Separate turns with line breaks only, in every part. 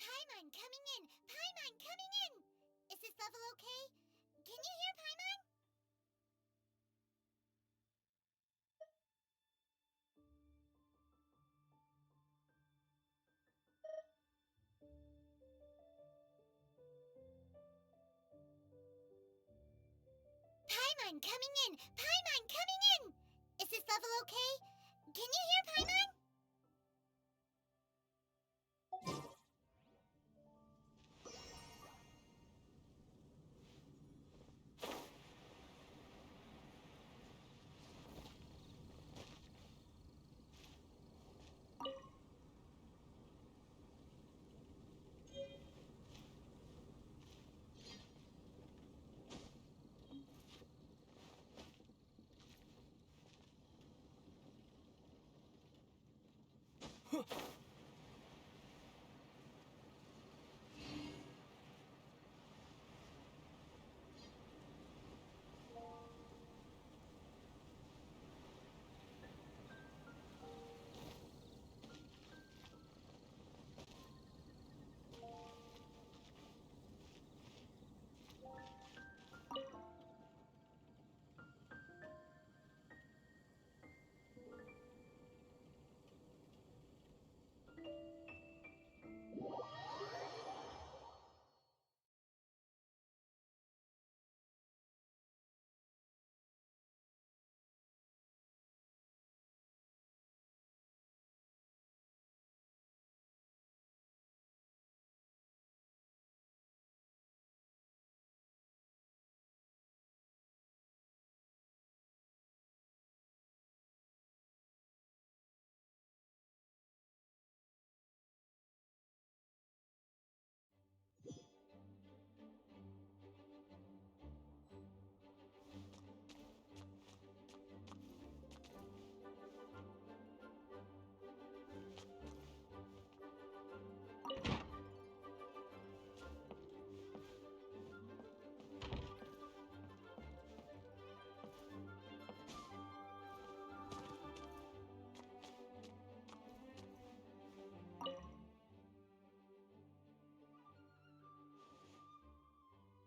Paimon coming in! Paimon coming in! Is this level okay? Can you hear Paimon? Paimon coming in! Paimon coming in! Is this level okay? Can you hear Paimon?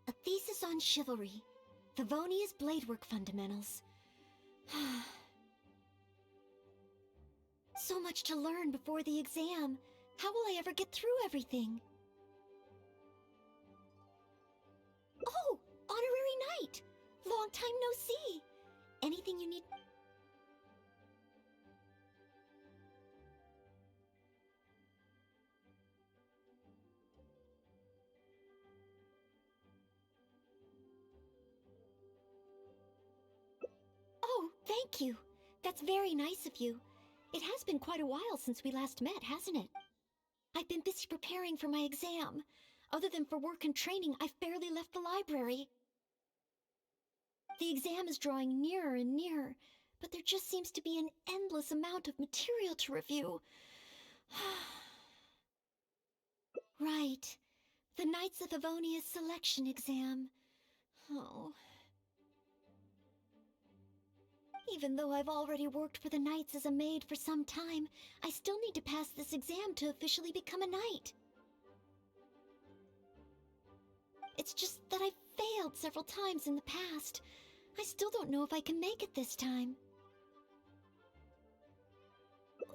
A thesis on chivalry. Favonia's bladework fundamentals. So much to learn before the exam. How will I ever get through everything? Oh, honorary knight! Long time no see. Anything you need? Oh, thank you. That's very nice of you. It has been quite a while since we last met, hasn't it? I've been busy preparing for my exam. Other than for work and training, I've barely left the library. The exam is drawing nearer and nearer, but there just seems to be an endless amount of material to review. Right. The Knights of Favonia's selection exam. Oh. Even though I've already worked for the Knights as a maid for some time, I still need to pass this exam to officially become a knight. It's just that I've failed several times in the past. I still don't know if I can make it this time.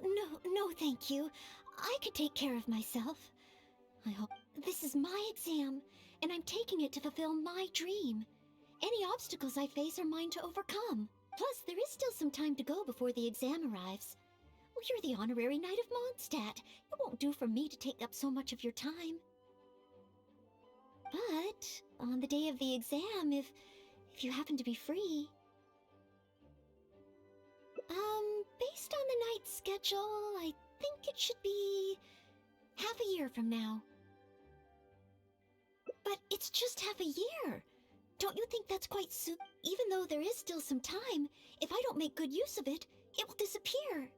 No, thank you. I could take care of myself. I hope. This is my exam, and I'm taking it to fulfill my dream. Any obstacles I face are mine to overcome. Plus, there is still some time to go before the exam arrives. Well, you're the honorary knight of Mondstadt. It won't do for me to take up so much of your time. But on the day of the exam, if you happen to be free... Based on the night's schedule, I think it should be half a year from now. But it's just half a year. Don't you think that's quite soon? Even though there is still some time, if I don't make good use of it, it will disappear.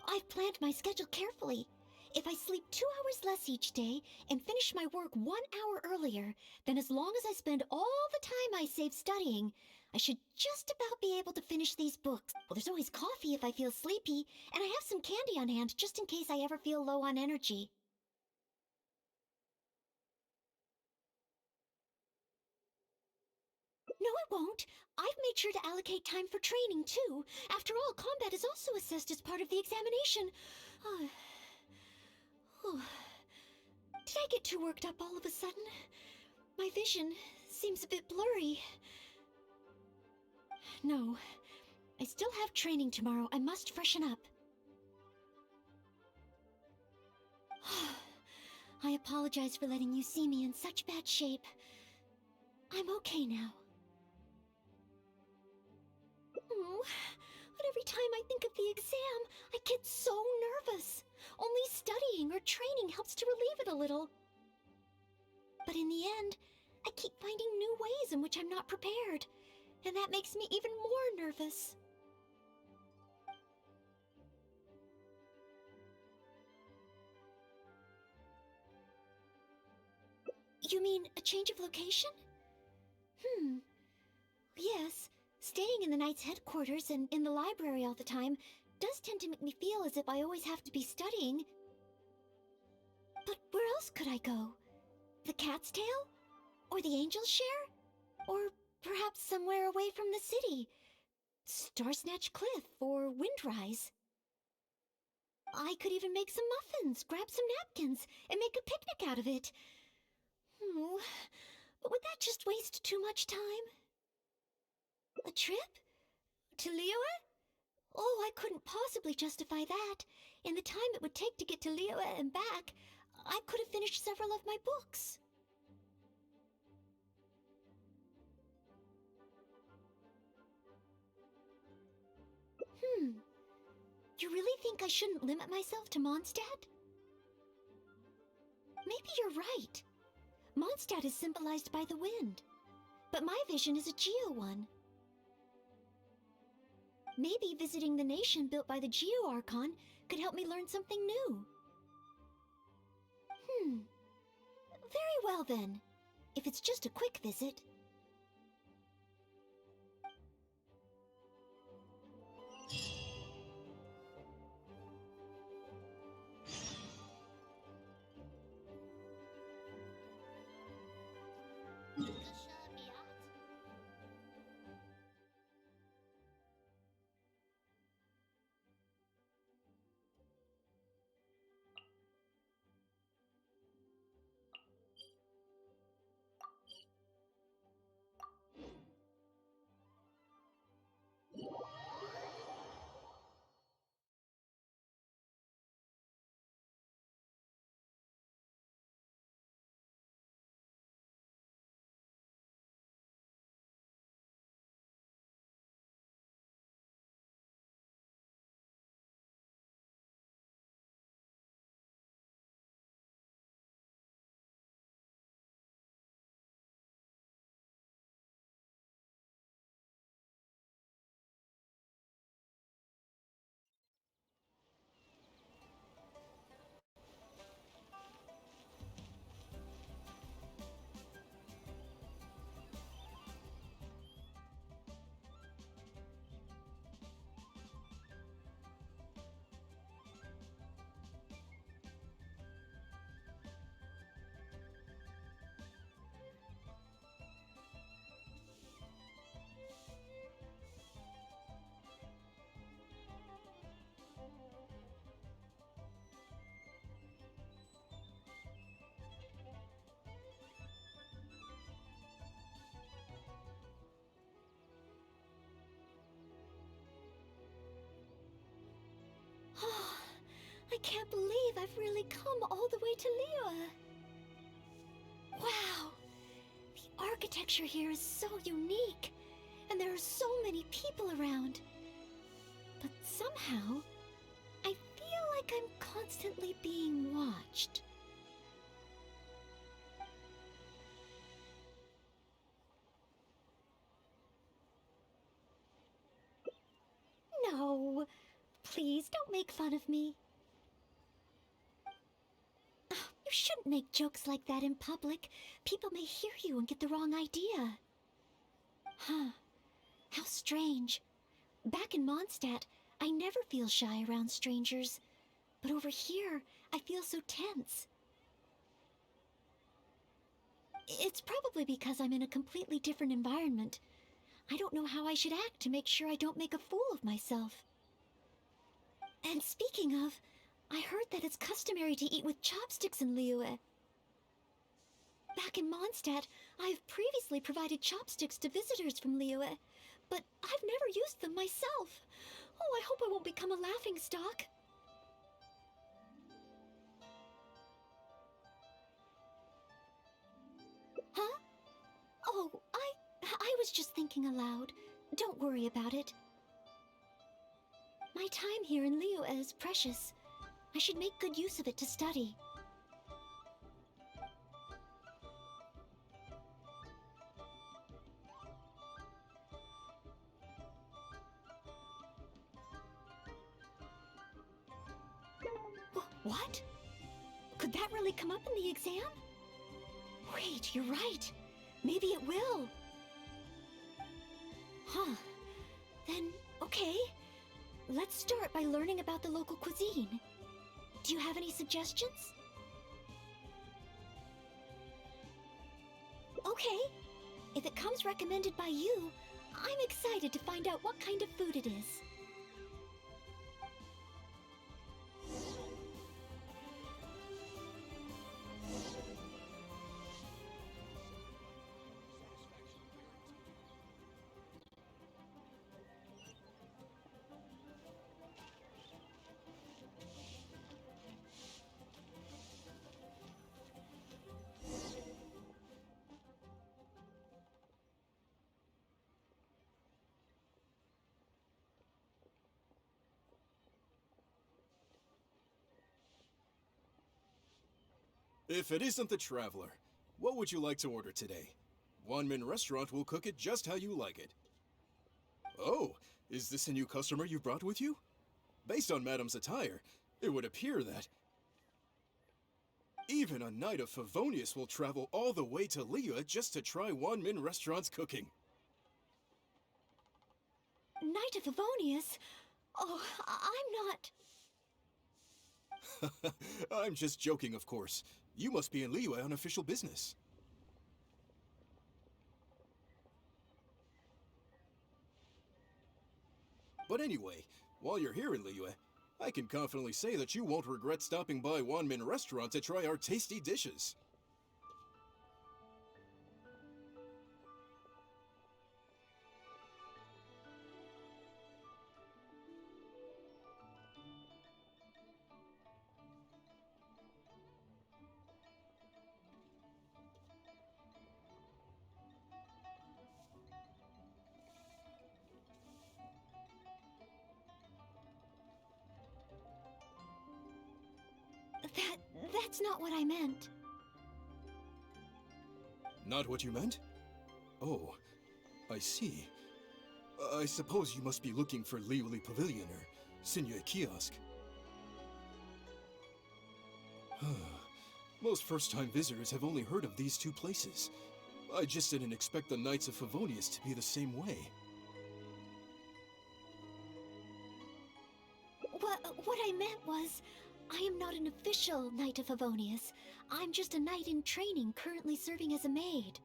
I've planned my schedule carefully. If I sleep 2 hours less each day and finish my work 1 hour earlier, then as long as I spend all the time I save studying, I should just about be able to finish these books. Well, there's always coffee if I feel sleepy, and I have some candy on hand just in case I ever feel low on energy. won't. I've made sure to allocate time for training, too. After all, combat is also assessed as part of the examination. Did I get too worked up all of a sudden? My vision seems a bit blurry. No, I still have training tomorrow. I must freshen up. I apologize for letting you see me in such bad shape. I'm okay now. But every time I think of the exam, I get so nervous. Only studying or training helps to relieve it a little. But in the end, I keep finding new ways in which I'm not prepared, and that makes me even more nervous. You mean a change of location? Yes, staying in the Knight's headquarters and in the library all the time does tend to make me feel as if I always have to be studying. But where else could I go? The Cat's Tail? Or the Angel's Share? Or perhaps somewhere away from the city? Starsnatch Cliff or Windrise? I could even make some muffins, grab some napkins, and make a picnic out of it. But would that just waste too much time? A trip? To Liyue? Oh, I couldn't possibly justify that. In the time it would take to get to Liyue and back, I could have finished several of my books. You really think I shouldn't limit myself to Mondstadt? Maybe you're right. Mondstadt is symbolized by the wind, but my vision is a Geo one. Maybe visiting the nation built by the Geo Archon could help me learn something new. Very well then, if it's just a quick visit. I can't believe I've really come all the way to Liyue. Wow! The architecture here is so unique, and there are so many people around. But somehow, I feel like I'm constantly being watched. No, please don't make fun of me. You shouldn't make jokes like that in public. People may hear you and get the wrong idea. How strange. Back in Mondstadt, I never feel shy around strangers. But over here, I feel so tense. It's probably because I'm in a completely different environment. I don't know how I should act to make sure I don't make a fool of myself. And speaking of, I heard that it's customary to eat with chopsticks in Liyue. Back in Mondstadt, I've previously provided chopsticks to visitors from Liyue, but I've never used them myself. Oh, I hope I won't become a laughingstock. Huh? Oh, I was just thinking aloud. Don't worry about it. My time here in Liyue is precious. I should make good use of it to study. What? Could that really come up in the exam? Wait, you're right. Maybe it will. Huh. Then, okay. Let's start by learning about the local cuisine. Do you have any suggestions? Okay. If it comes recommended by you, I'm excited to find out what kind of food it is.
If it isn't the Traveler, what would you like to order today? Wanmin Restaurant will cook it just how you like it. Oh, is this a new customer you brought with you? Based on Madam's attire, it would appear that even a Knight of Favonius will travel all the way to Liyue just to try Wanmin Restaurant's cooking.
Knight of Favonius? Oh, I'm not...
I'm just joking, of course. You must be in Liyue on official business. But anyway, while you're here in Liyue, I can confidently say that you won't regret stopping by Wanmin Restaurant to try our tasty dishes.
That's not what I meant.
Not what you meant? Oh, I see. I suppose you must be looking for Liyue Pavilion or Sinye Kiosk. Most first-time visitors have only heard of these two places. I just didn't expect the Knights of Favonius to be the same way.
What I meant was, I am not an official Knight of Favonius. I'm just a knight in training currently serving as a maid.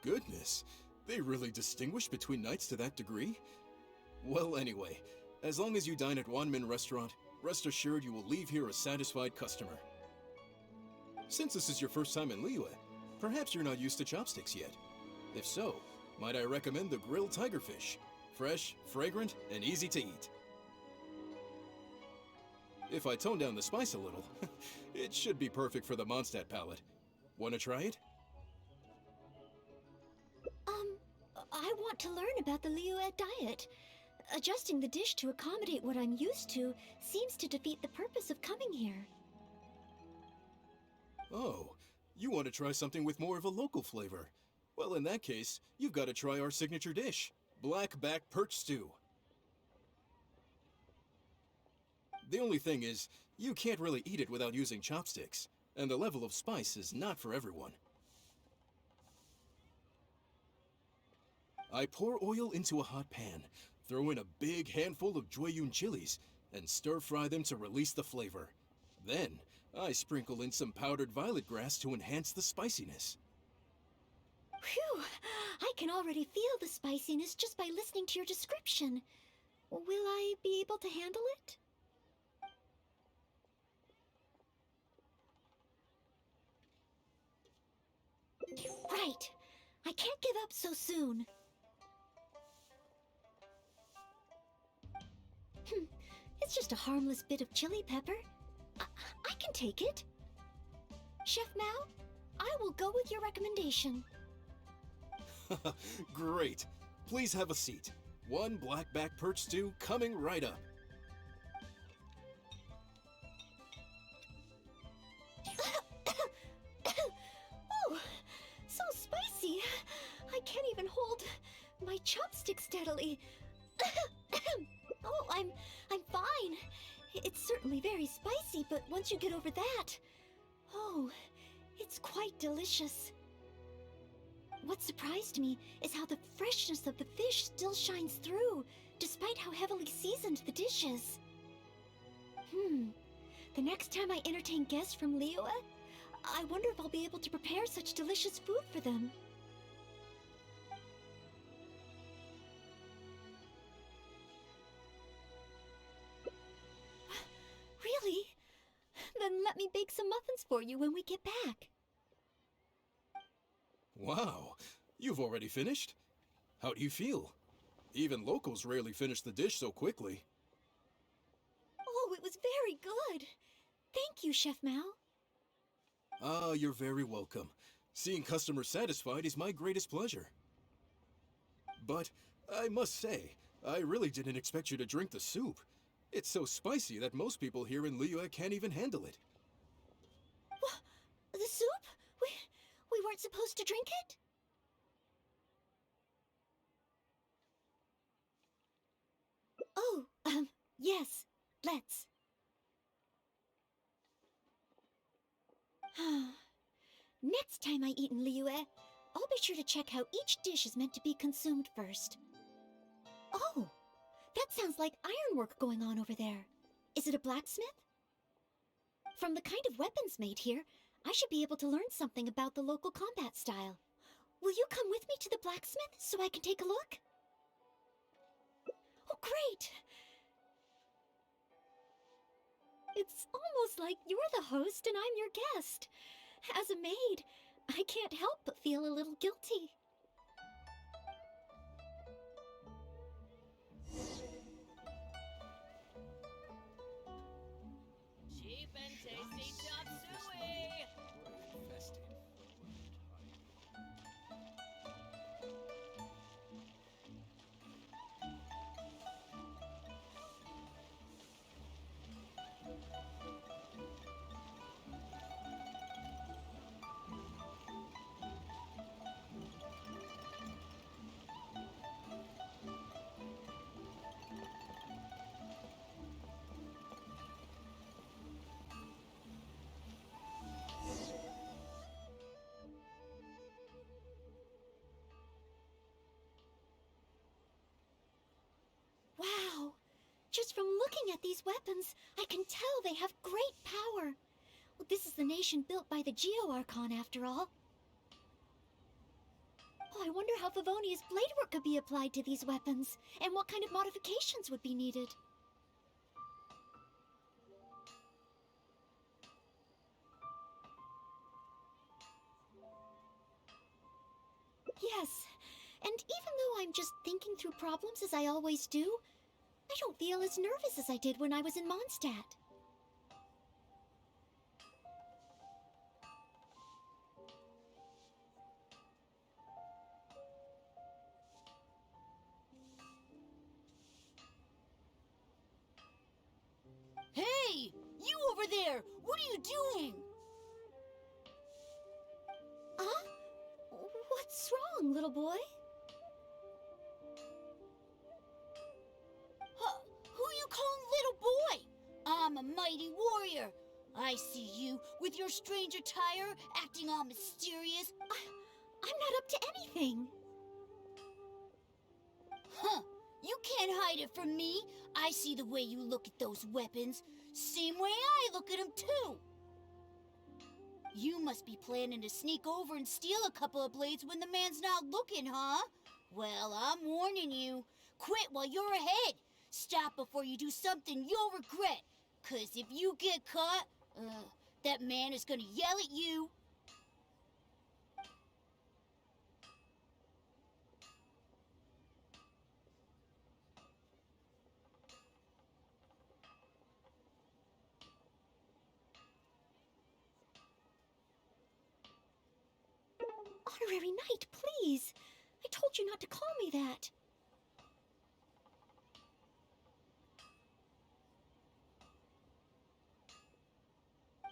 Goodness, they really distinguish between knights to that degree? Well, anyway, as long as you dine at Wanmin Restaurant, rest assured you will leave here a satisfied customer. Since this is your first time in Liyue, perhaps you're not used to chopsticks yet. If so, might I recommend the grilled tigerfish? Fresh, fragrant, and easy to eat. If I tone down the spice a little, it should be perfect for the Mondstadt palate. Wanna try it?
I want to learn about the Liyue diet. Adjusting the dish to accommodate what I'm used to seems to defeat the purpose of coming here.
Oh, you want to try something with more of a local flavor? Well, in that case, you've got to try our signature dish, black-back perch stew. The only thing is, you can't really eat it without using chopsticks, and the level of spice is not for everyone. I pour oil into a hot pan, throw in a big handful of Jueyun chilies, and stir-fry them to release the flavor. Then, I sprinkle in some powdered violet grass to enhance the spiciness.
Phew! I can already feel the spiciness just by listening to your description. Will I be able to handle it? Right. I can't give up so soon. It's just a harmless bit of chili pepper. I can take it. Chef Mao, I will go with your recommendation.
Great. Please have a seat. One blackback perch stew coming right up.
Oh, so spicy. I can't even hold my chopstick steadily. Oh, I'm fine. It's certainly very spicy, but once you get over that, oh, it's quite delicious. What surprised me is how the freshness of the fish still shines through, despite how heavily seasoned the dish is. The next time I entertain guests from Liyue, I wonder if I'll be able to prepare such delicious food for them. Really? Then let me bake some muffins for you when we get back.
Wow, you've already finished? How do you feel? Even locals rarely finish the dish so quickly.
Oh, it was very good. Thank you, Chef Mao.
Ah, you're very welcome. Seeing customers satisfied is my greatest pleasure. But I must say, I really didn't expect you to drink the soup. It's so spicy that most people here in Liyue can't even handle it.
What? The soup? We weren't supposed to drink it? Oh, yes, let's. Next time I eat in Liyue, I'll be sure to check how each dish is meant to be consumed first. Oh, that sounds like ironwork going on over there. Is it a blacksmith? From the kind of weapons made here, I should be able to learn something about the local combat style. Will you come with me to the blacksmith so I can take a look? Oh, great! It's almost like you're the host and I'm your guest. As a maid, I can't help but feel a little guilty.
Cheap and tasty chop suey!
Wow! Just from looking at these weapons, I can tell they have great power. Well, this is the nation built by the Geo-Archon, after all. Oh, I wonder how Favonia's blade work could be applied to these weapons, and what kind of modifications would be needed. Yes, and even though I'm just thinking through problems as I always do, I don't feel as nervous as I did when I was in Mondstadt.
Hey! You over there! What are you doing?
Huh? What's wrong, little boy?
Who you calling little boy? I'm a mighty warrior. I see you with your strange attire, acting all mysterious.
I'm not up to anything.
Huh. You can't hide it from me. I see the way you look at those weapons. Same way I look at them, too. You must be planning to sneak over and steal a couple of blades when the man's not looking, huh? Well, I'm warning you. Quit while you're ahead. Stop before you do something you'll regret. 'Cause if you get caught, that man is gonna yell at you.
Honorary Knight, please. I told you not to call me that.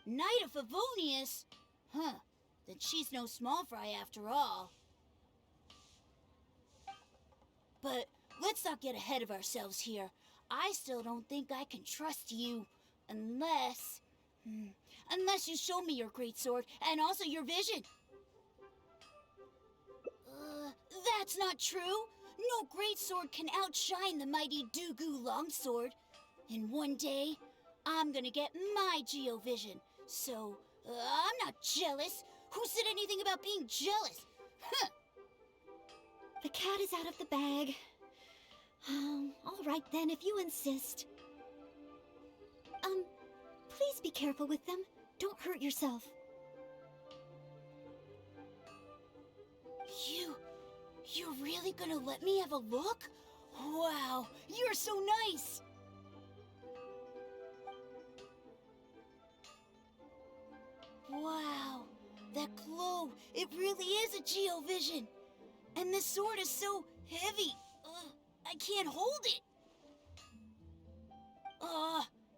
Knight of Favonius? Huh, then she's no small fry after all. But let's not get ahead of ourselves here. I still don't think I can trust you unless... unless you show me your great sword and also your vision. That's not true. No great sword can outshine the mighty Dugu longsword. And one day, I'm gonna get my Geovision. So, I'm not jealous. Who said anything about being jealous? Huh.
The cat is out of the bag. All right then, if you insist. Please be careful with them. Don't hurt yourself.
You're really gonna let me have a look? Wow, you're so nice! Wow, that glow, it really is a Geovision. And this sword is so heavy, I can't hold it.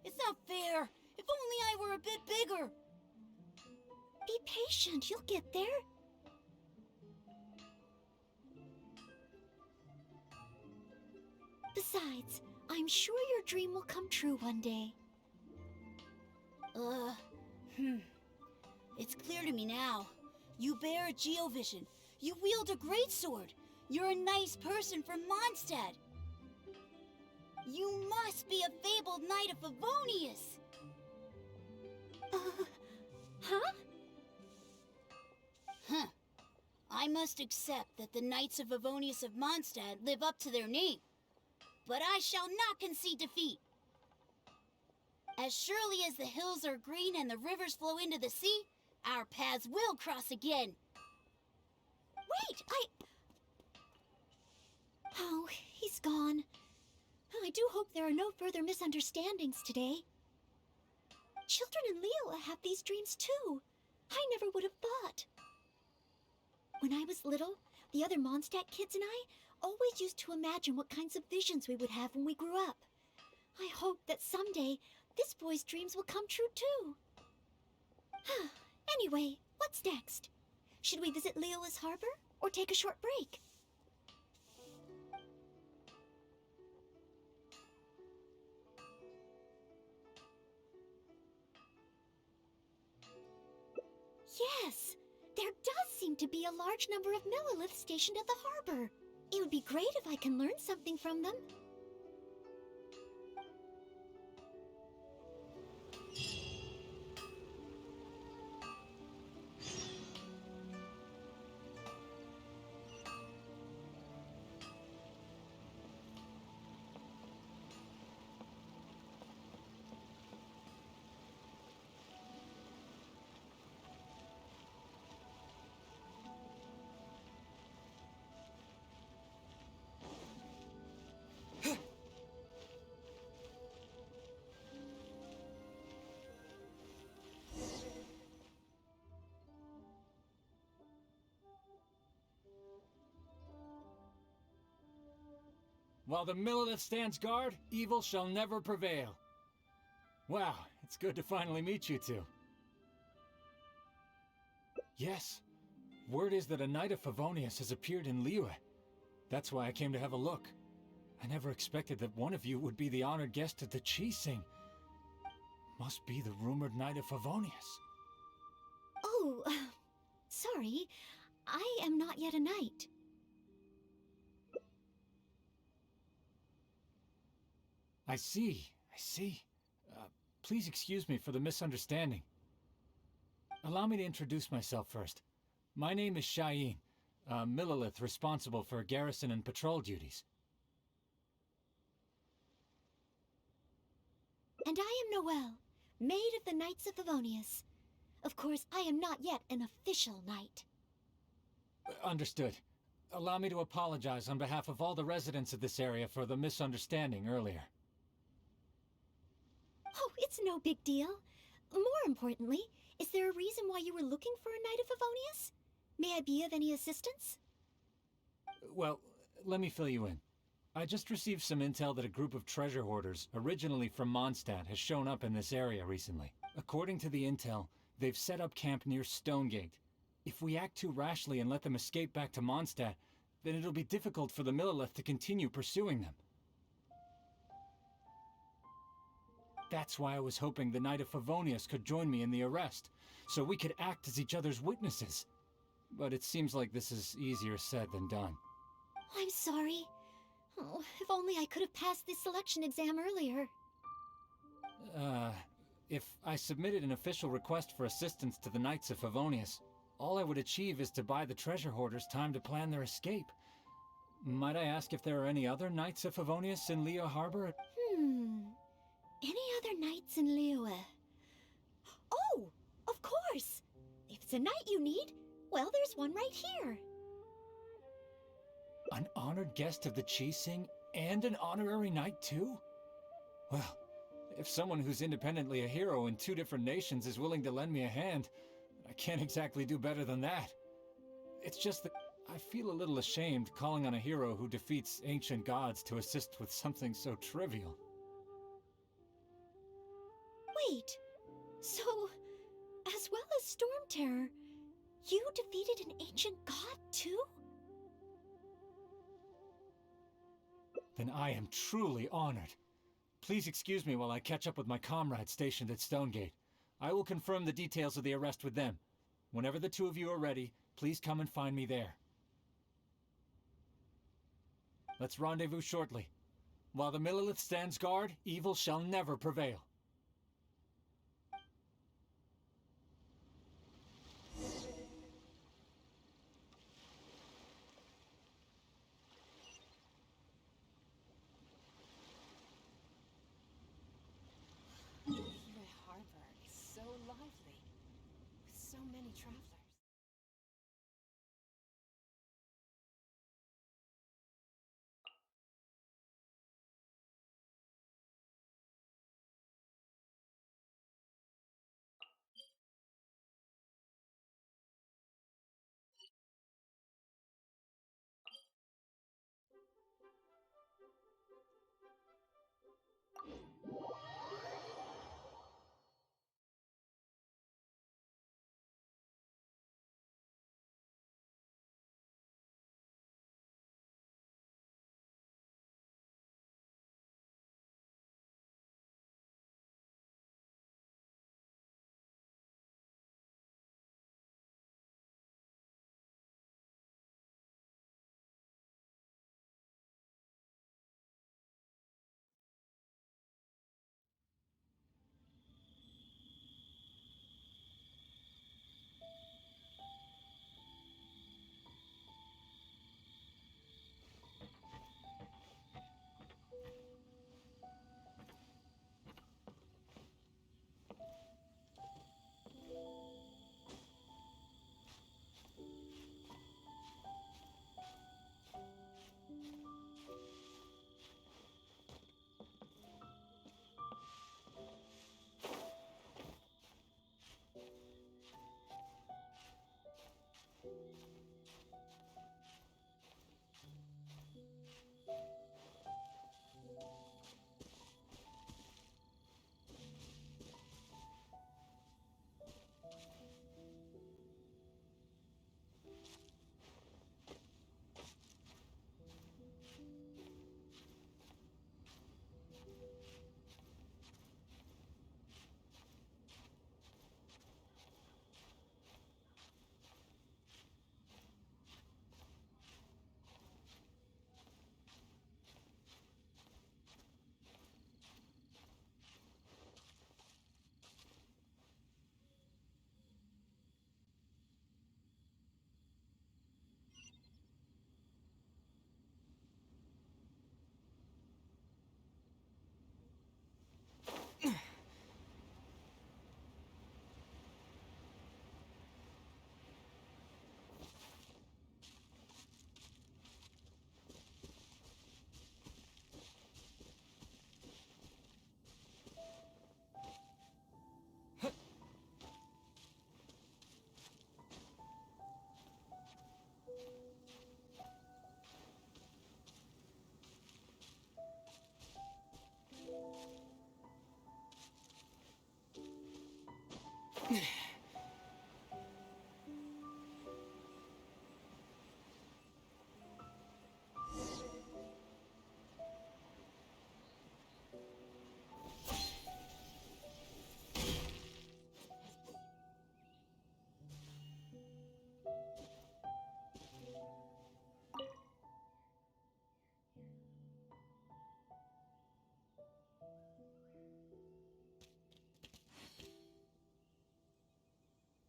It's not fair. If only I were a bit bigger.
Be patient, you'll get there. Besides, I'm sure your dream will come true one day.
It's clear to me now. You bear a Geovision. You wield a greatsword. You're a nice person from Mondstadt. You must be a fabled Knight of Favonius.
Huh?
Huh. I must accept that the Knights of Favonius of Mondstadt live up to their name. But I shall not concede defeat. As surely as the hills are green and the rivers flow into the sea, our paths will cross again.
Wait, Oh, he's gone. I do hope there are no further misunderstandings today. Children in Leola have these dreams too. I never would have thought. When I was little, the other Mondstadt kids and I always used to imagine what kinds of visions we would have when we grew up. I hope that someday this boy's dreams will come true too. Anyway, what's next? Should we visit Leola's harbor or take a short break? Yes, there does seem to be a large number of Milliliths stationed at the harbor. It would be great if I can learn something from them.
While the Millilith stands guard, evil shall never prevail. Wow, it's good to finally meet you two. Yes, word is that a Knight of Favonius has appeared in Liyue. That's why I came to have a look. I never expected that one of you would be the honored guest at the Chi-Sing. Must be the rumored Knight of Favonius.
Oh, sorry. I am not yet a knight.
I see. Please excuse me for the misunderstanding. Allow me to introduce myself first. My name is Shayin, a Millilith responsible for garrison and patrol duties.
And I am Noelle, Maid of the Knights of Favonius. Of course, I am not yet an official knight.
Understood. Allow me to apologize on behalf of all the residents of this area for the misunderstanding earlier.
Oh, it's no big deal. More importantly, is there a reason why you were looking for a Knight of Favonius? May I be of any assistance?
Well, let me fill you in. I just received some intel that a group of treasure hoarders, originally from Mondstadt, has shown up in this area recently. According to the intel, they've set up camp near Stonegate. If we act too rashly and let them escape back to Mondstadt, then it'll be difficult for the Millilith to continue pursuing them. That's why I was hoping the Knight of Favonius could join me in the arrest, so we could act as each other's witnesses. But it seems like this is easier said than done.
I'm sorry. Oh, if only I could have passed this selection exam earlier.
If I submitted an official request for assistance to the Knights of Favonius, all I would achieve is to buy the treasure hoarders time to plan their escape. Might I ask if there are any other Knights of Favonius in Leo Harbor?
Any other knights in Liyue? Oh, of course! If it's a knight you need, well, there's one right here.
An honored guest of the Qixing and an honorary knight too? Well, if someone who's independently a hero in two different nations is willing to lend me a hand, I can't exactly do better than that. It's just that I feel a little ashamed calling on a hero who defeats ancient gods to assist with something so trivial.
Wait, so, as well as Storm Terror, you defeated an ancient god too?
Then I am truly honored. Please excuse me while I catch up with my comrades stationed at Stonegate. I will confirm the details of the arrest with them. Whenever the two of you are ready, please come and find me there. Let's rendezvous shortly. While the Millilith stands guard, evil shall never prevail.
Liyue Harbor is so lively, with so many travelers.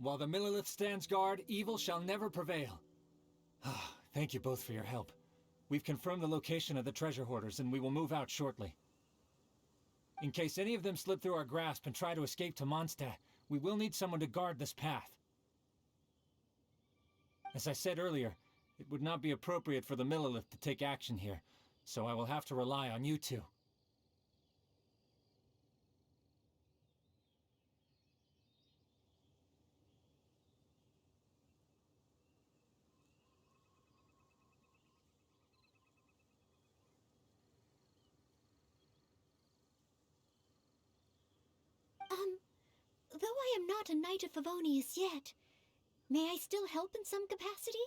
While the Millilith stands guard, evil shall never prevail. Thank you both for your help. We've confirmed the location of the treasure hoarders, and we will move out shortly. In case any of them slip through our grasp and try to escape to Mondstadt, we will need someone to guard this path. As I said earlier, it would not be appropriate for the Millilith to take action here, so I will have to rely on you two.
Though I am not a Knight of Favonius yet, may I still help in some capacity?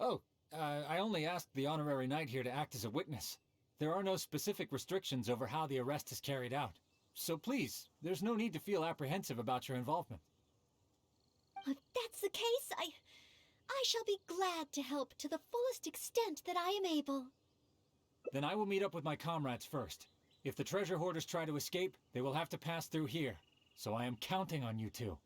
Oh, I only asked the honorary knight here to act as a witness. There are no specific restrictions over how the arrest is carried out. So please, there's no need to feel apprehensive about your involvement.
If that's the case, I shall be glad to help to the fullest extent that I am able.
Then I will meet up with my comrades first. If the treasure hoarders try to escape, they will have to pass through here. So I am counting on you two.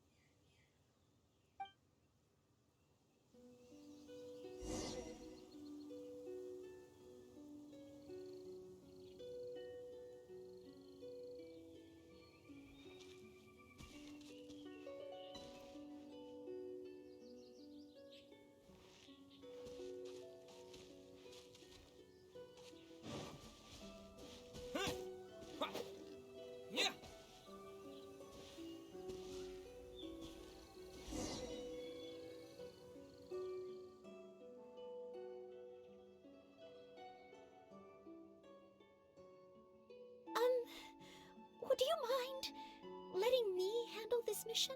Would you mind letting me handle this mission?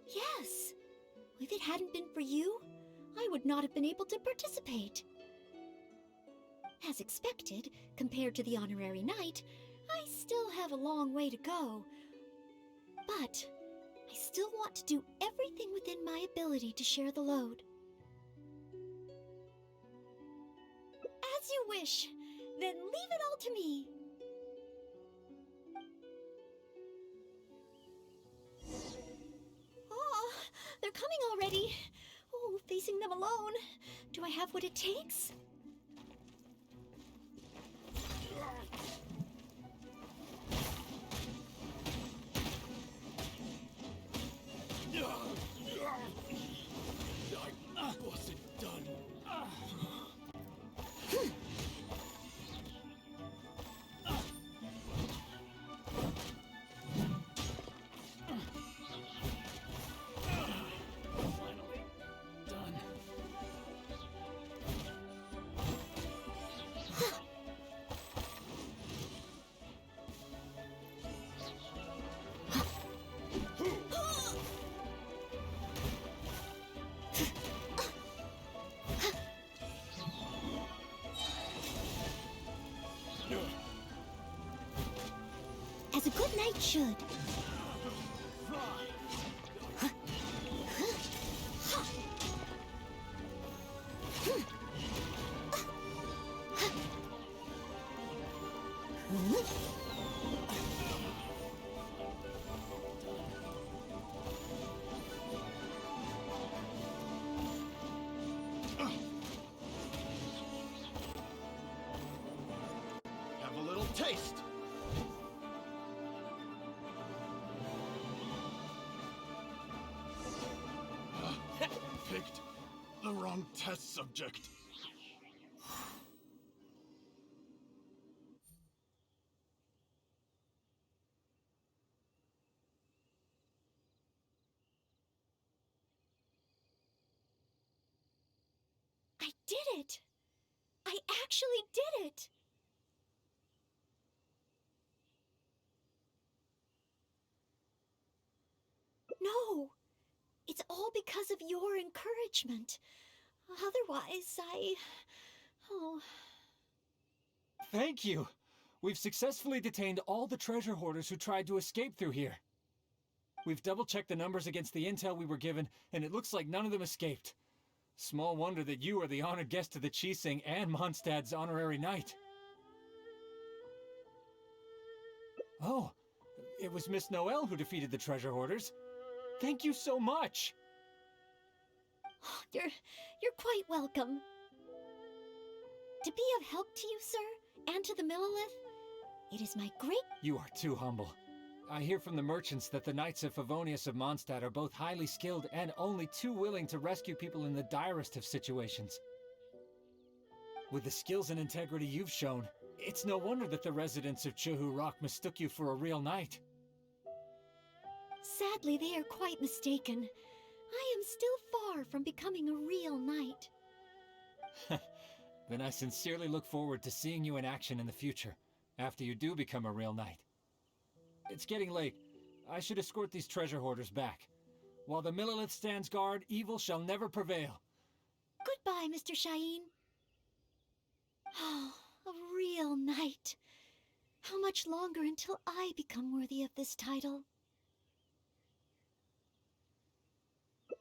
Yes. If it hadn't been for you, I would not have been able to participate. As expected, compared to the honorary knight, I still have a long way to go. But I still want to do everything within my ability to share the load. As you wish. Then leave it all to me. Oh, they're coming already. Oh, facing them alone. Do I have what it takes?
I wasn't done.
As a good knight should.
Have a little taste. Picked the wrong test subject.
I did it! I actually did it! No! It's all because of your encouragement. Otherwise, Oh.
Thank you! We've successfully detained all the treasure hoarders who tried to escape through here. We've double-checked the numbers against the intel we were given, and it looks like none of them escaped. Small wonder that you are the honored guest of the Chising and Mondstadt's honorary knight. Oh, it was Miss Noelle who defeated the treasure hoarders. Thank you so much!
You're quite welcome. To be of help to you, sir, and to the Millelith, it is my great...
You are too humble. I hear from the merchants that the Knights of Favonius of Mondstadt are both highly skilled and only too willing to rescue people in the direst of situations. With the skills and integrity you've shown, it's no wonder that the residents of Chuhu Rock mistook you for a real knight.
Sadly, they are quite mistaken. I am still far from becoming a real knight.
Then I sincerely look forward to seeing you in action in the future, after you do become a real knight. It's getting late. I should escort these treasure hoarders back. While the Millelith stands guard, evil shall never prevail.
Goodbye, Mr. Shaheen. Oh, a real knight. How much longer until I become worthy of this title?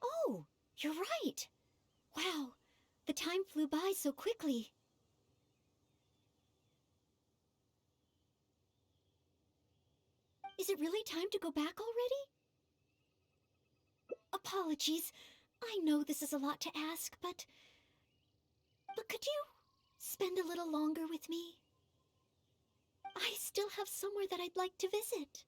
Oh, you're right. Wow, the time flew by so quickly. Is it really time to go back already? Apologies. I know this is a lot to ask, but could you spend a little longer with me? I still have somewhere that I'd like to visit.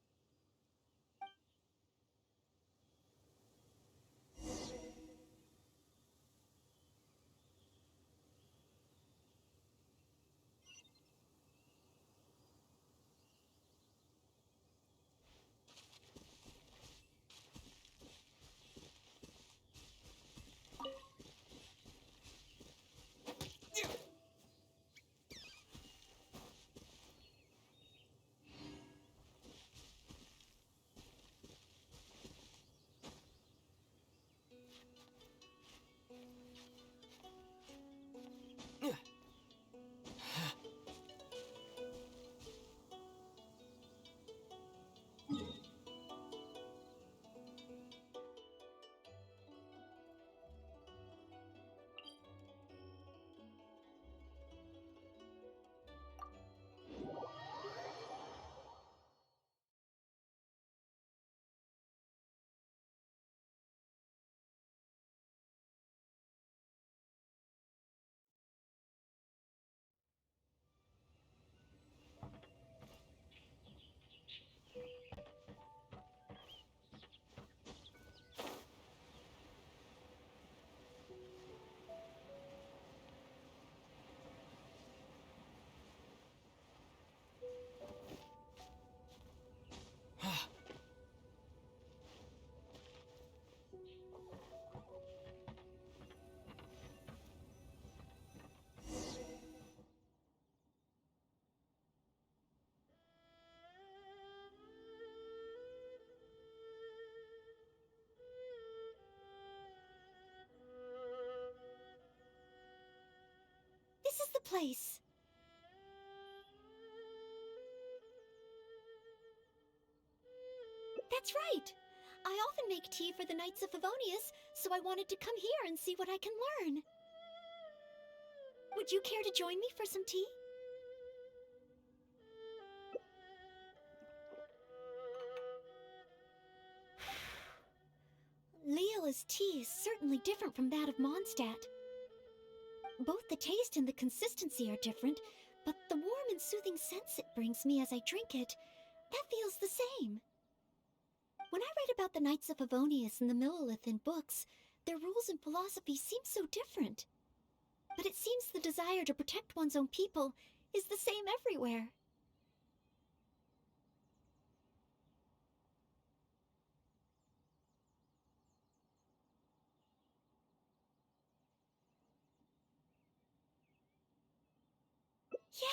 This is the place. That's right. I often make tea for the Knights of Favonius, so I wanted to come here and see what I can learn. Would you care to join me for some tea? Leola's tea is certainly different from that of Mondstadt. Both the taste and the consistency are different, but the warm and soothing sense it brings me as I drink it, that feels the same. When I read about the Knights of Favonius and the Millelith in books, their rules and philosophies seem so different. But it seems the desire to protect one's own people is the same everywhere.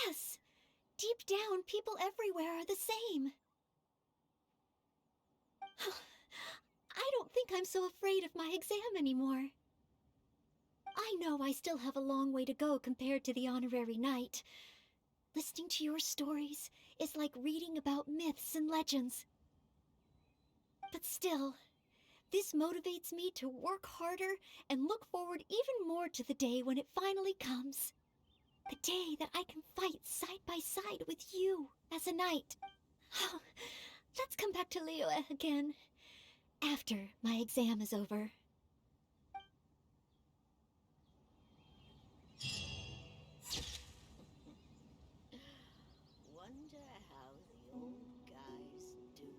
Yes! Deep down, people everywhere are the same. I don't think I'm so afraid of my exam anymore. I know I still have a long way to go compared to the honorary knight. Listening to your stories is like reading about myths and legends. But still, This motivates me to work harder and look forward even more to the day when it finally comes. The day that I can fight side by side with you as a knight. Let's come back to Liyue again after my exam is over.
Wonder how the old guy's doing.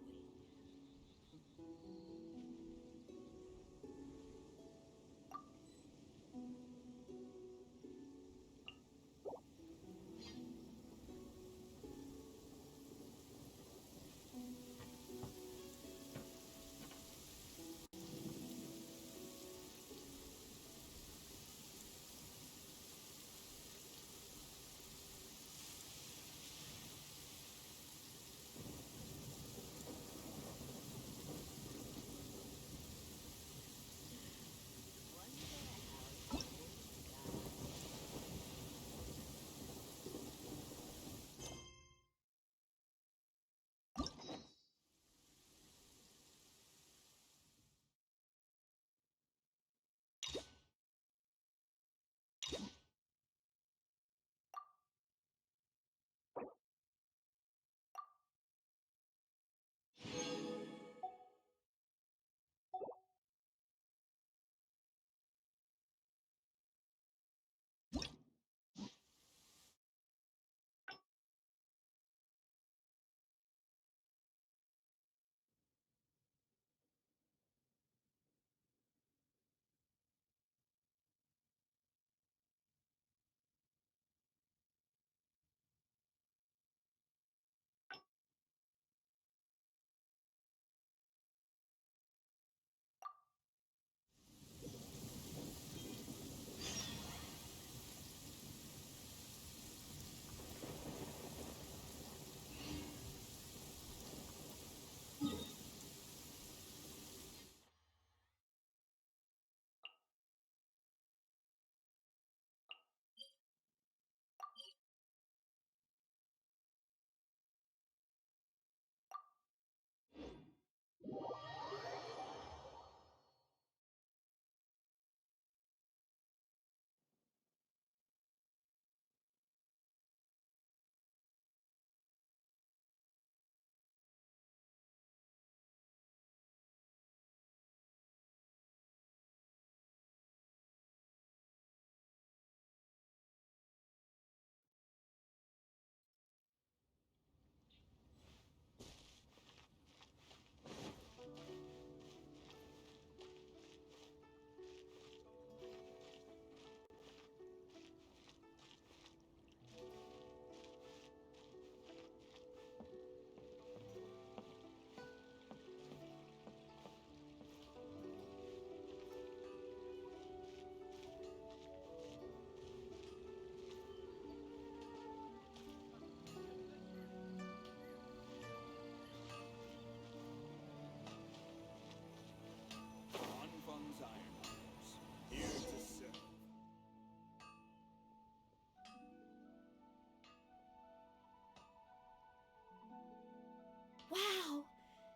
Wow!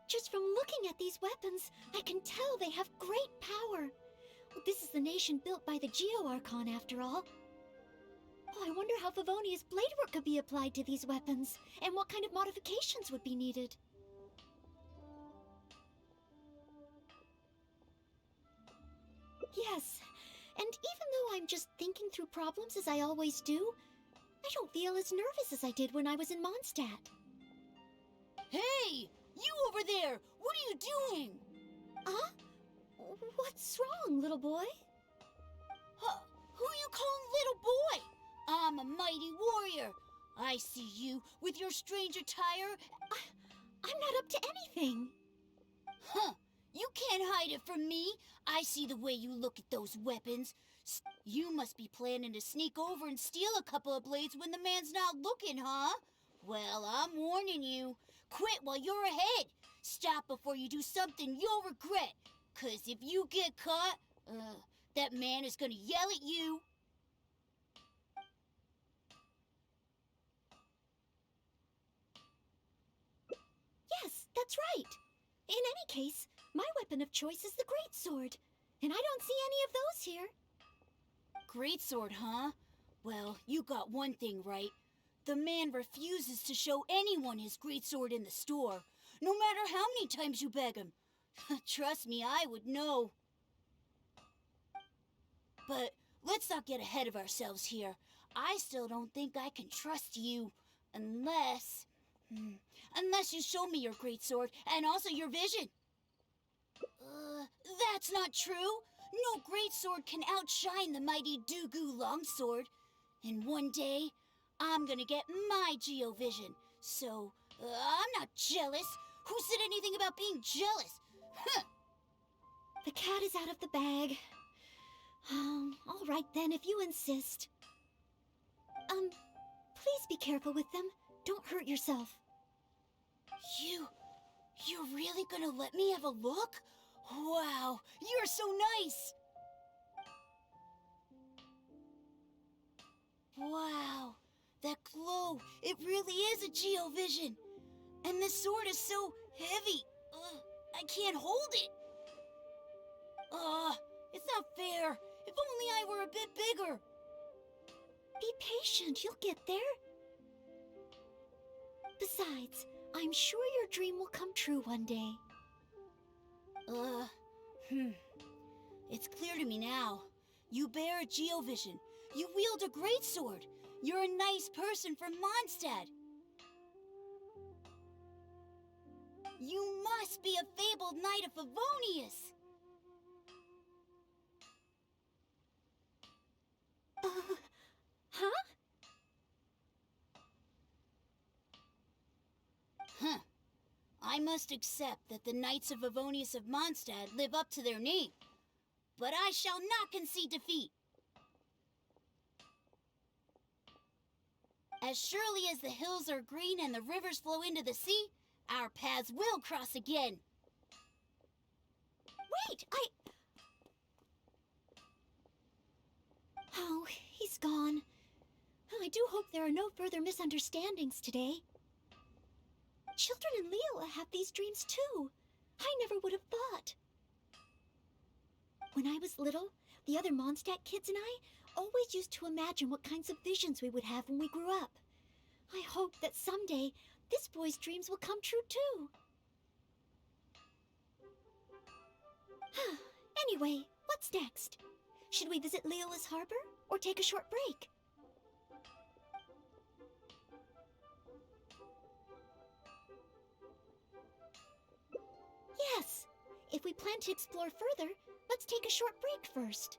Just from looking at these weapons, I can tell they have great power. This is the nation built by the Geo-Archon, after all. Oh, I wonder how Favonia's blade work could be applied to these weapons, and what kind of modifications would be needed. Yes, and even though I'm just thinking through problems as I always do, I don't feel as nervous as I did when I was in Mondstadt.
Hey! You over there! What are you doing?
Huh? What's wrong, little boy?
Who you calling little boy? I'm a mighty warrior. I see you with your strange attire.
I'm not up to anything.
Huh! You can't hide it from me. I see the way you look at those weapons. You must be planning to sneak over and steal a couple of blades when the man's not looking, huh? Well, I'm warning you. Quit while you're ahead. Stop before you do something you'll regret. 'Cause if you get caught, that man is gonna yell at you.
Yes, that's right. In any case, My weapon of choice is the greatsword, and I don't see any of those here.
Greatsword, huh? Well, you got one thing right. The man refuses to show anyone his greatsword in the store, no matter how many times you beg him. Trust me, I would know. But let's not get ahead of ourselves here. I still don't think I can trust you, unless you show me your greatsword and also your vision. That's not true. No greatsword can outshine the mighty Dugu longsword. And one day, I'm gonna get my Geovision. So, I'm not jealous. Who said anything about being jealous? Huh.
The cat is out of the bag. All right then, if you insist. Please be careful with them. Don't hurt yourself.
You're really gonna let me have a look? Wow, you're so nice! Wow, that glow, it really is a Geovision. And this sword is so heavy. I can't hold it. It's not fair. If only I were a bit bigger.
Be patient, you'll get there. Besides, I'm sure your dream will come true one day.
It's clear to me now. You bear a Geovision. You wield a greatsword. You're a nice person from Mondstadt. You must be a fabled knight of Favonius.
Huh?
Huh. I must accept that the Knights of Favonius of Mondstadt live up to their name. But I shall not concede defeat. As surely as the hills are green and the rivers flow into the sea, our paths will cross again.
Wait, Oh, he's gone. I do hope there are no further misunderstandings today. Children in Liyue have these dreams too. I never would have thought. When I was little, the other Mondstadt kids and I always used to imagine what kinds of visions we would have when we grew up. I hope that someday this boy's dreams will come true too. Anyway, what's next? Should we visit Liyue's harbor or take a short break? Yes. If we plan to explore further, let's take a short break first.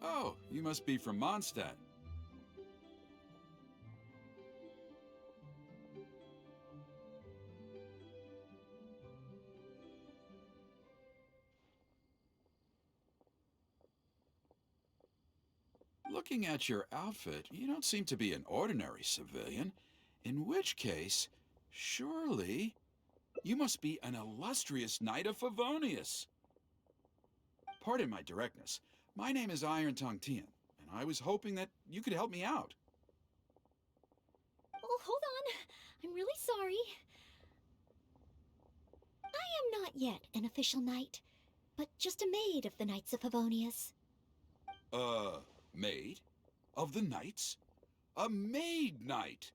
Oh, you must be from Mondstadt. Looking at your outfit, you don't seem to be an ordinary civilian. In which case, surely, you must be an illustrious knight of Favonius. Pardon my directness. My name is Iron Tongue Tian, and I was hoping that you could help me out.
Oh, hold on. I'm really sorry. I am not yet an official knight, but just a maid of the Knights of Favonius.
Maid? Of the knights? A maid knight?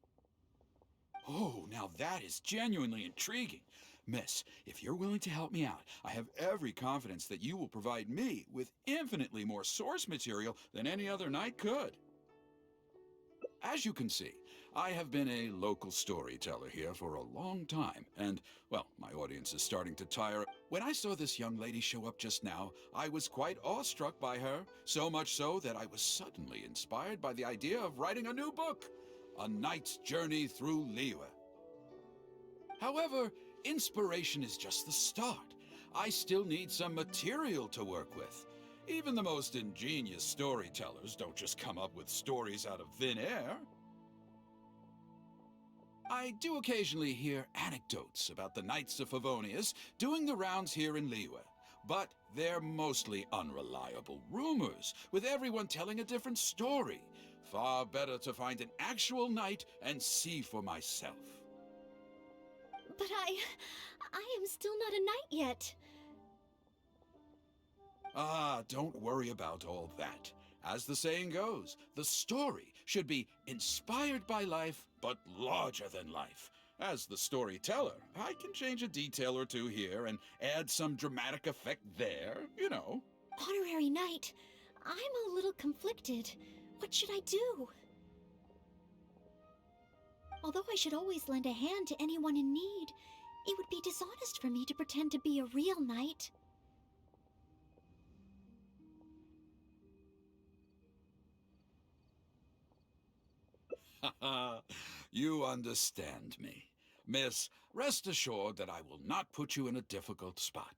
Oh, now that is genuinely intriguing. Miss, if you're willing to help me out, I have every confidence that you will provide me with infinitely more source material than any other knight could. As you can see, I have been a local storyteller here for a long time, and, well, my audience is starting to tire. When I saw this young lady show up just now, I was quite awestruck by her, so much so that I was suddenly inspired by the idea of writing a new book, A Knight's Journey Through Liyue. However, inspiration is just the start. I still need some material to work with. Even the most ingenious storytellers don't just come up with stories out of thin air. I do occasionally hear anecdotes about the Knights of Favonius doing the rounds here in Liyue, but they're mostly unreliable rumors, with everyone telling a different story. Far better to find an actual knight and see for myself.
But I am still not a knight yet.
Ah, don't worry about all that. As the saying goes, the story should be inspired by life, but larger than life. As the storyteller, I can change a detail or two here and add some dramatic effect there, you know.
Honorary knight, I'm a little conflicted. What should I do? Although I should always lend a hand to anyone in need, it would be dishonest for me to pretend to be a real knight.
You understand me. Miss, rest assured that I will not put you in a difficult spot.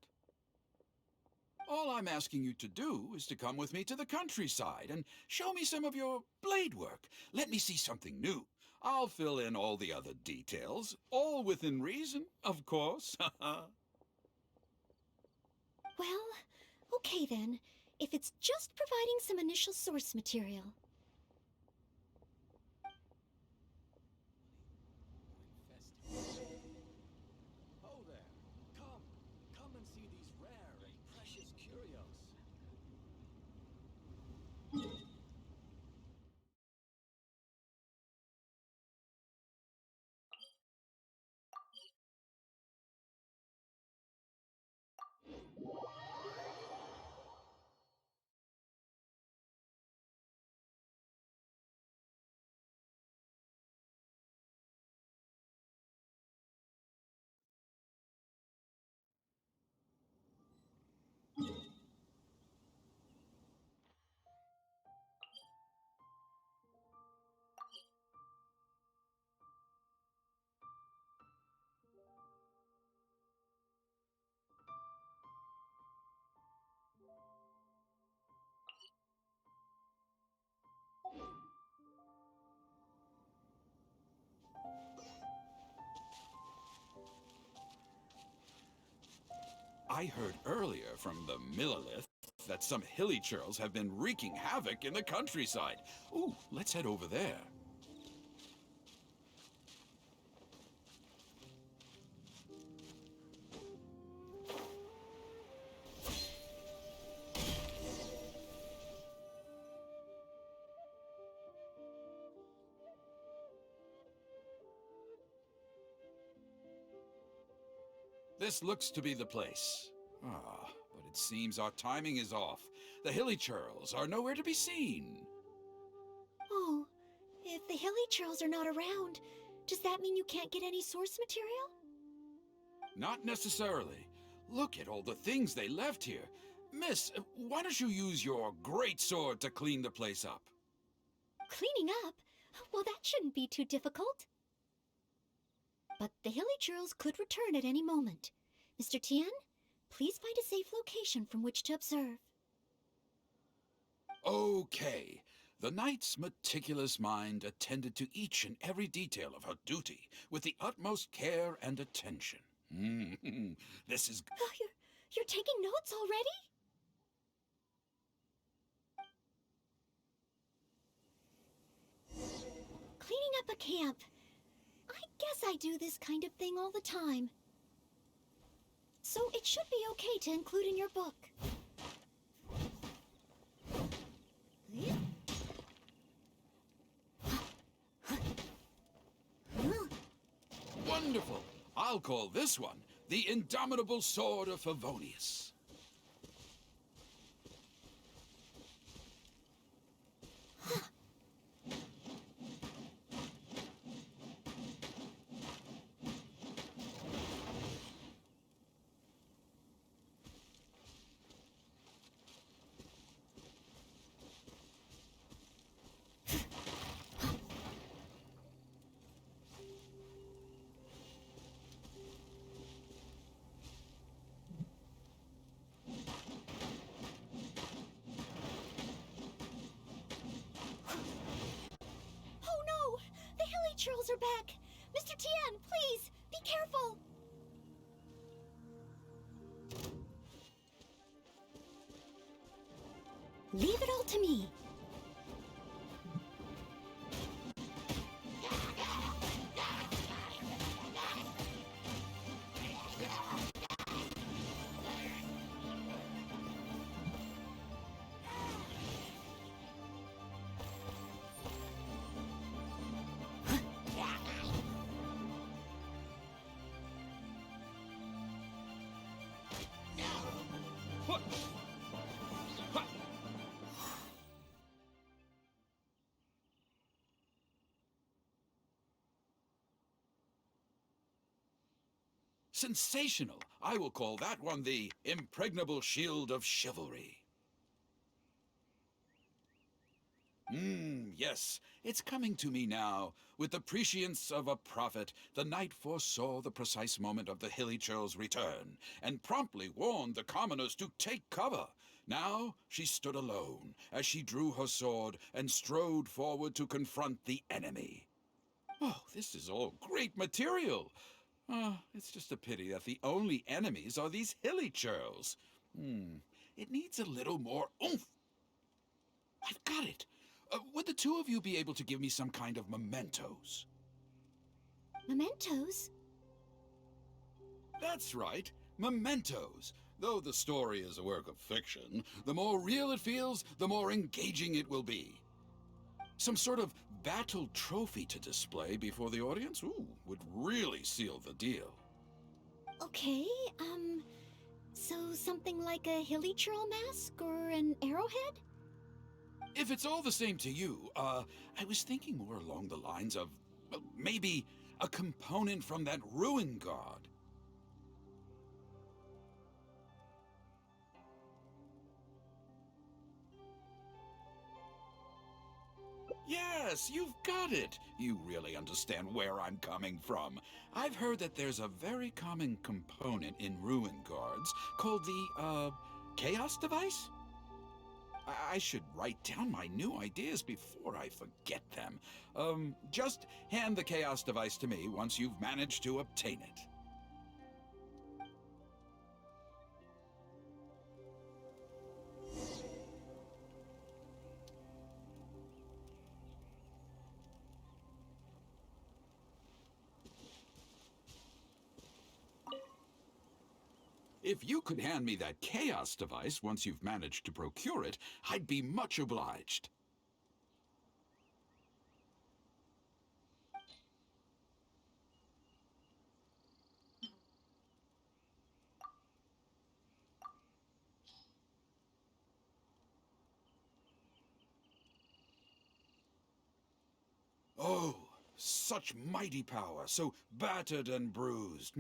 All I'm asking you to do is to come with me to the countryside and show me some of your blade work. Let me see something new. I'll fill in all the other details, all within reason, of course.
Well, okay then, if it's just providing some initial source material.
Oh there! Come and see these rare and precious curios.
I heard earlier from the Millilith that some hilly churls have been wreaking havoc in the countryside. Ooh, let's head over there. This looks to be the place. Ah, but it seems our timing is off. The hilly churls are nowhere to be seen.
Oh, if the hilly churls are not around, does that mean you can't get any source material?
Not necessarily. Look at all the things they left here. Miss, why don't you use your great sword to clean the place up?
Cleaning up? Well, that shouldn't be too difficult. But the hilly churls could return at any moment. Mr. Tian, please find a safe location from which to observe.
Okay. The knight's meticulous mind attended to each and every detail of her duty with the utmost care and attention. This is...
Oh, you're taking notes already? Cleaning up a camp. I guess I do this kind of thing all the time. So it should be okay to include in your book.
Wonderful! I'll call this one the indomitable sword of Favonius.
Oh no! The hilly churls are back! Mr. Tian, please, be careful! Leave it all to me.
Sensational! I will call that one the impregnable shield of chivalry. Yes, it's coming to me now. With the prescience of a prophet, the knight foresaw the precise moment of the hilly churl's return, and promptly warned the commoners to take cover. Now she stood alone, as she drew her sword and strode forward to confront the enemy. Oh, this is all great material. It's just a pity that the only enemies are these hilly churls. It needs a little more oomph. I've got it. Would the two of you be able to give me some kind of mementos?
Mementos?
That's right, mementos. Though the story is a work of fiction, the more real it feels, the more engaging it will be. Some sort of battle trophy to display before the audience, would really seal the deal.
Okay, so something like a hilly churl mask or an arrowhead?
If it's all the same to you, I was thinking more along the lines of, maybe a component from that ruin guard. Yes, you've got it. You really understand where I'm coming from. I've heard that there's a very common component in ruin guards called the, chaos device? I should write down my new ideas before I forget them. Just hand the chaos device to me once you've managed to obtain it. If you could hand me that chaos device once you've managed to procure it, I'd be much obliged. Oh, such mighty power, so battered and bruised.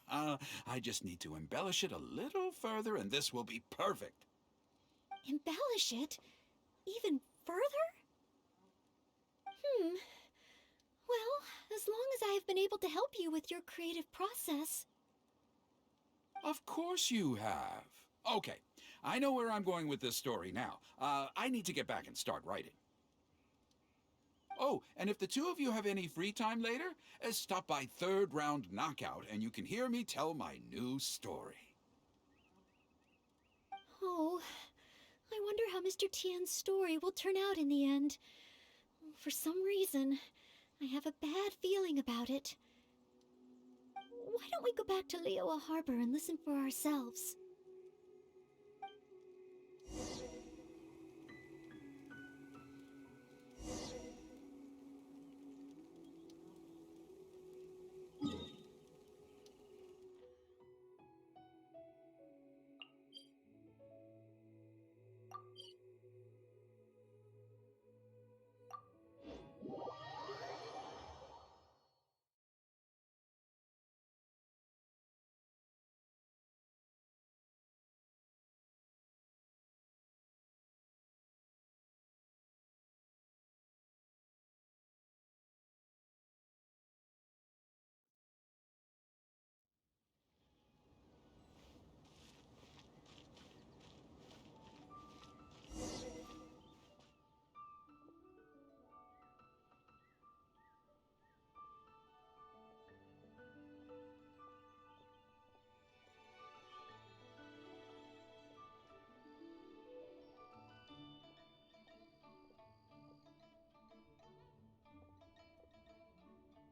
I just need to embellish it a little further and this will be perfect.
Embellish it? Even further? Well, as long as I have been able to help you with your creative process.
Of course you have. Okay, I know where I'm going with this story now. I need to get back and start writing. Oh, and if the two of you have any free time later, stop by Third Round Knockout and you can hear me tell my new story.
Oh, I wonder how Mr. Tian's story will turn out in the end. For some reason, I have a bad feeling about it. Why don't we go back to Liyue Harbor and listen for ourselves?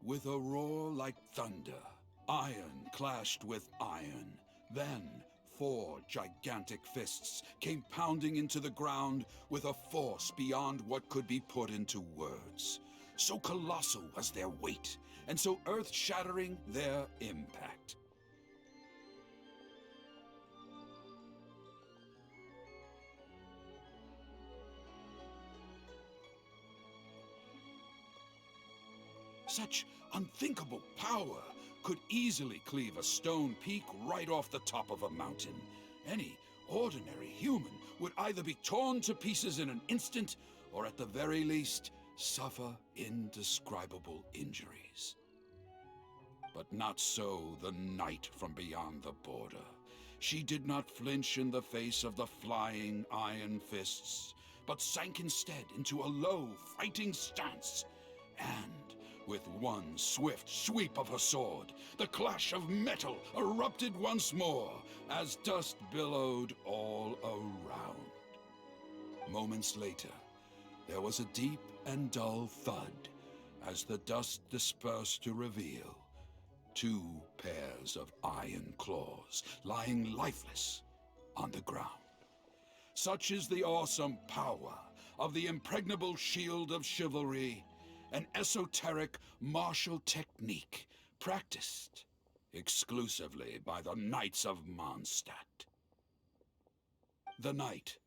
with a roar like thunder, iron clashed with iron. Then 4 gigantic fists came pounding into the ground with a force beyond what could be put into words. So colossal was their weight, and so earth-shattering their impact. Such unthinkable power could easily cleave a stone peak right off the top of a mountain. Any ordinary human would either be torn to pieces in an instant, or at the very least, suffer indescribable injuries. But not so the knight from beyond the border. She did not flinch in the face of the flying iron fists, but sank instead into a low, fighting stance, and with one swift sweep of her sword, the clash of metal erupted once more as dust billowed all around. Moments later, there was a deep and dull thud as the dust dispersed to reveal 2 pairs of iron claws lying lifeless on the ground. Such is the awesome power of the impregnable shield of chivalry, an esoteric martial technique practiced exclusively by the Knights of Mondstadt. The knight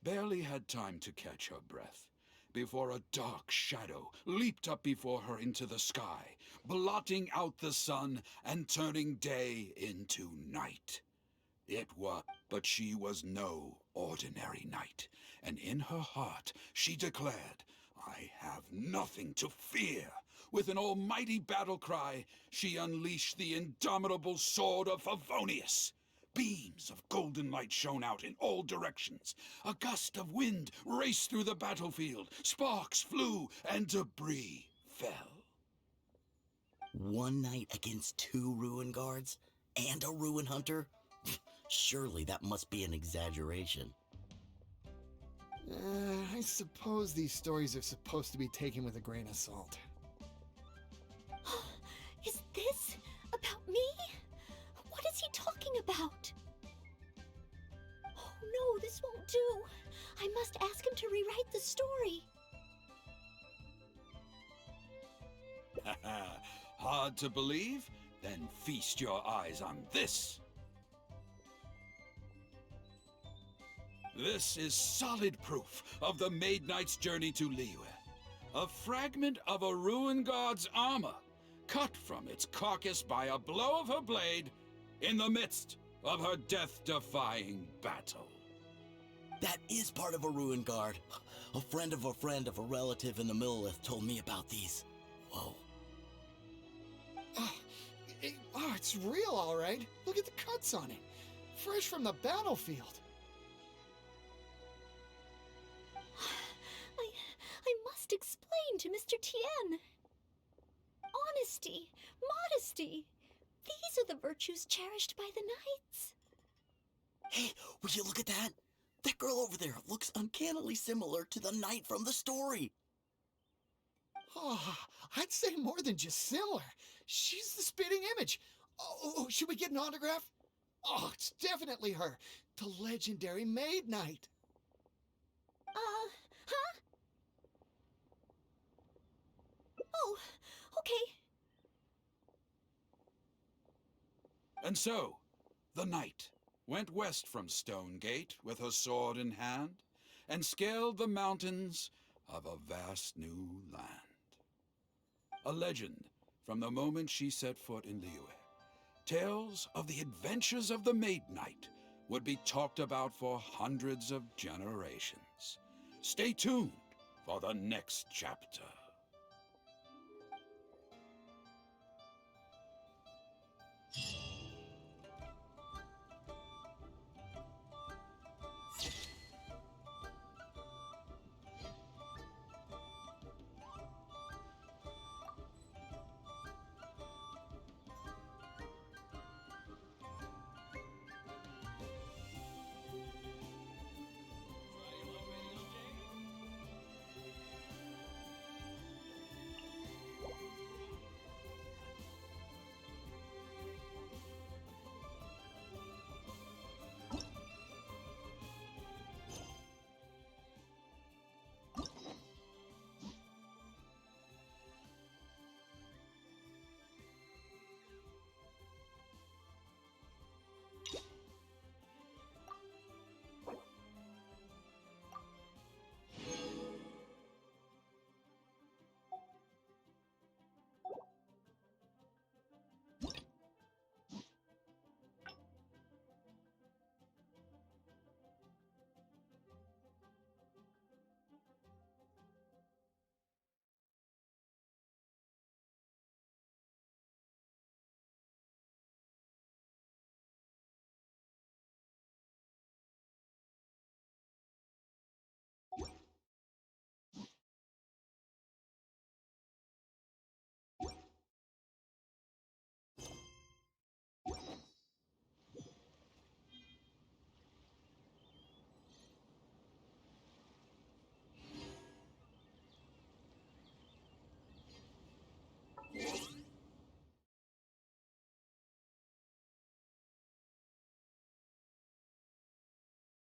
barely had time to catch her breath before a dark shadow leaped up before her into the sky, blotting out the sun and turning day into night. But she was no ordinary knight, and in her heart she declared, "I have nothing to fear." With an almighty battle cry, she unleashed the indomitable sword of Favonius. Beams of golden light shone out in all directions. A gust of wind raced through the battlefield. Sparks flew and debris fell.
One knight against 2 ruin guards and a ruin hunter? Surely that must be an exaggeration.
I suppose these stories are supposed to be taken with a grain of salt.
Is this about me? What is he talking about? Oh no, this won't do. I must ask him to rewrite the story.
Hard to believe? Then feast your eyes on this. This is solid proof of the Maid Knight's journey to Liyue. A fragment of a ruin god's armor, cut from its carcass by a blow of her blade in the midst of her death-defying battle.
That is part of a ruin guard. A friend of a relative in the Millith told me about these. Whoa.
It's real, all right. Look at the cuts on it. Fresh from the battlefield.
I must explain to Mr. Tien. Honesty, modesty. These are the virtues cherished by the knights.
Hey, will you look at that? That girl over there looks uncannily similar to the knight from the story.
Oh, I'd say more than just similar. She's the spitting image. Oh, should we get an autograph? Oh, it's definitely her. The legendary Maid Knight.
Huh? Oh, okay.
And so, the knight went west from Stonegate with her sword in hand and scaled the mountains of a vast new land. A legend from the moment she set foot in Liyue. Tales of the adventures of the Maid Knight would be talked about for hundreds of generations. Stay tuned for the next chapter.